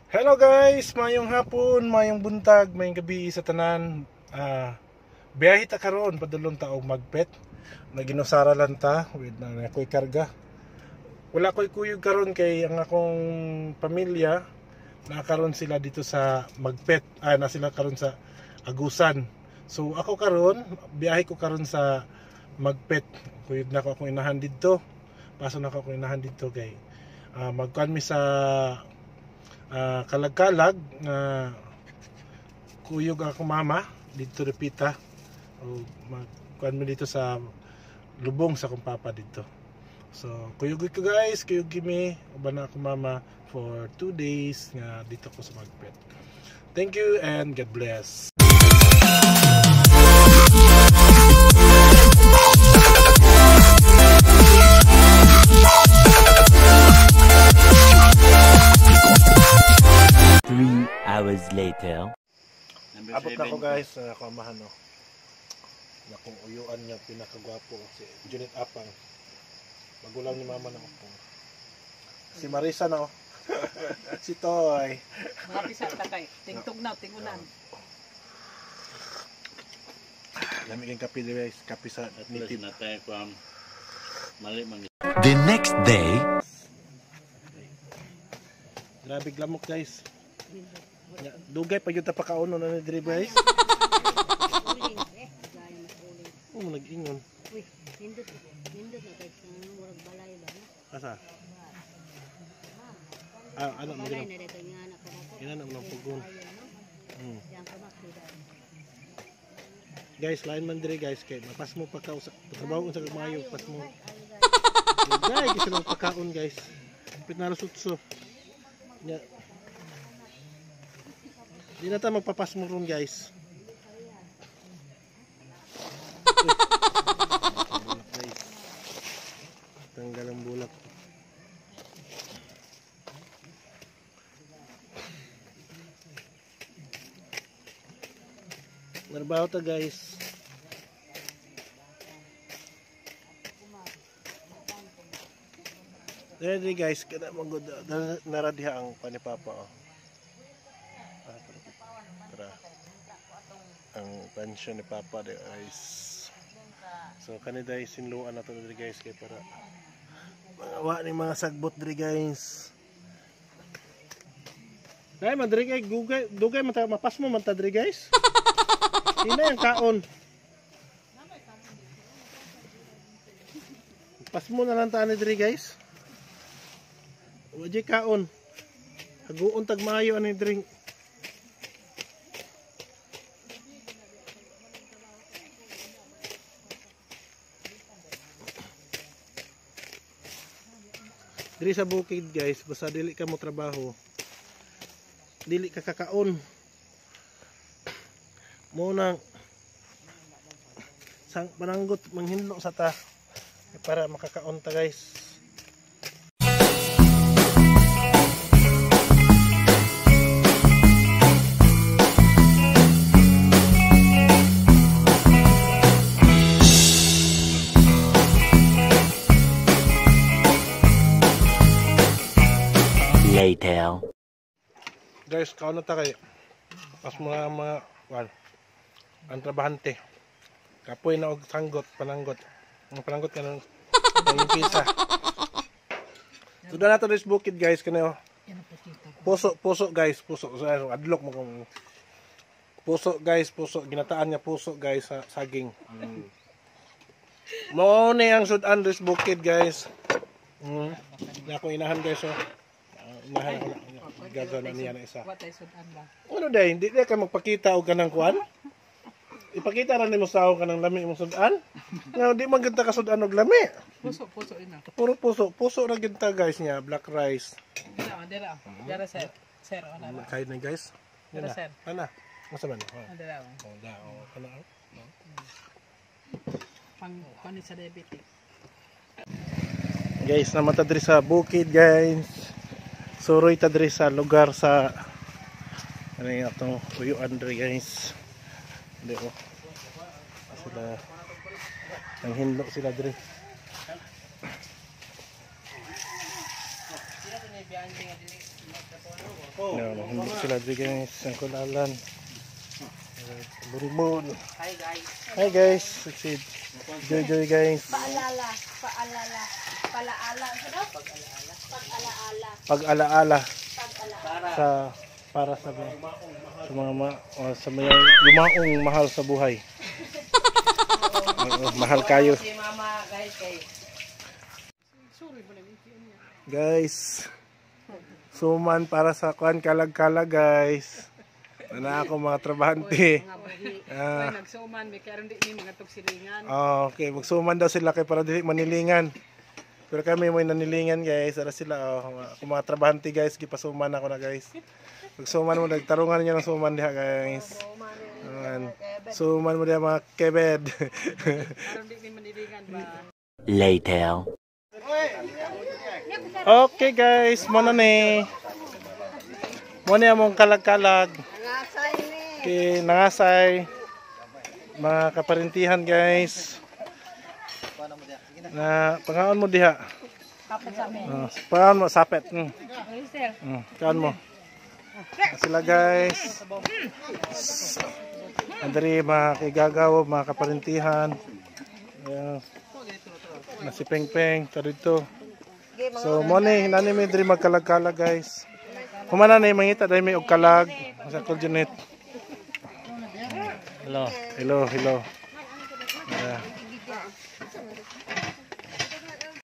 Hello guys, mayong hapon, mayong buntag, mayong gabi sa tanan. Biyahe ta karon padulong ta og Magpet. Naginusara lang ta with na koy karga. Wala koy kuyog karon kay ang akong pamilya nakaron sila dito sa Magpet. Na sila karon sa Agusan. So ako karon, biyahe ko karon sa Magpet. Kuyog na ko akong inahan dito. Paso na ko akong inahan dito kay magkuan mi sa kalag-kalag na kuyog ako mama dito repita o magkuan mo dito sa lubong sa kong papa dito. So kuyog ko guys, kuyog kimi uban na ako mama for 2 days nga dito ko sa Magpet. Thank you and God bless. Hours later. Abot na ko guys, ako amahan no. Nakong uyuan niya pinakagwapo si Junit Apang. Magulang ni mama na ako. Si Marisa na oh. Si Toy. Mapisa ta kay tingtog na tingunan. Lamig ang kape guys, kape sa native. The next day. Grabe glamok guys. Dugay pa yun ta pakauno na ni diri guys. Nag-ingon. Uy, nindot na kay murag balay ba? Asa? Ano mo Balay gino? na dito nga anak ko. Ina na mo pugon. Yang kamakita. Guys, lain man diri guys kay mapas mo pa ka sa trabaho sa kamayo, pas mo. Guys, gusto lang pakaon guys. Pit na sutso. Nya. Di na ta magpapas mo ron guys. Tanggal ang bulak. Narbaho ta guys. Ready guys, kada magod naradiha ang panipapa oh. Ang pensyon ni Papa de guys. So kanina ay sinluan na to diri guys kay para mga ni mga sagbot diri guys. Dai man diri kay dugay man ta mapas mo man ta diri guys. Ina yang kaon. Pas mo na lang ta ni diri guys. Waji kaon. Haguon tag maayo ani diri. Diri sa bukid guys, basta dili ka mo trabaho, dili ka kakaon. Muna sang pananggot manghinlo sa ta para makakaon ta guys. Later. Guys, kaon na ta kay pas mga ang trabahante. Kapoy na og sanggot, pananggot. Ang pananggot kanang yung pisa. Sudah na to this bukid guys kanayo. Puso guys, puso. So adlok mo kung puso guys, puso ginataan niya puso guys sa saging. Mao ni ang sudan this bukid guys. Ako inahan guys so. Inahan ako na gagawin niya na isa. What ay sudan ba? Ano day, hindi ka magpakita og kanang kuan? Ipakita ra nimo sa ako kanang lami imong sudan. Nga di man gid ta ka sudan og lami. Puso ina. Puro puso ra gid ta guys niya, black rice. Dira sir. Sir ana. Kain na guys. Yan na. Sir. Ana. Masa man? Dira. Kana. Pang sa diabetic. Guys, namata diri sa bukid guys. Suroy ta diri sa lugar sa ano yung atong uyuan diri guys. Hindi ko sila ang hinlo sila diri. Sila to ni biyahe nga dili magkatuan. Hindi sila di guys. Ang kulalan. Buribol. Hi guys. Hi guys. Succeed. Joy guys. Paalala. Palaala. Ano? Pag-alaala. Pag-alaala. Pag-alaala. Para sa mga yumaong mahal sa buhay. Mahal kayo. Si mama guys kay. Guys. Suman para sa kuan kalag-kalag guys. Ana ako mga trabahante. Mga buhi. Ay nagsuman may karon di ni mga tugsilingan. Okay, magsuman daw sila kay para dili manilingan. Pero kami mo nanilingan guys. Ara sila ako mga trabahante guys, gipasuman ako na guys. Magsuman mo nagtarungan niya ng suman diha guys. Suman mo diha mga kebed. Karon di ni manilingan ba. Later. Okay guys, mo na ni. Mo ni among kalag-kalag. Nangasay ni. Okay, nangasay. Mga kaparintihan guys. Na pangaon mo diha. Kapit sa amin. Pangaon mo sapet. Sir. Kaon mo. Sila guys. Andari mga kigagaw, mga kaparintihan. Si Peng Peng dito. So mo ni nani mi diri magkalag-kalag guys. Humana na mangita dahil may og kalag sa Coljunit. Hello.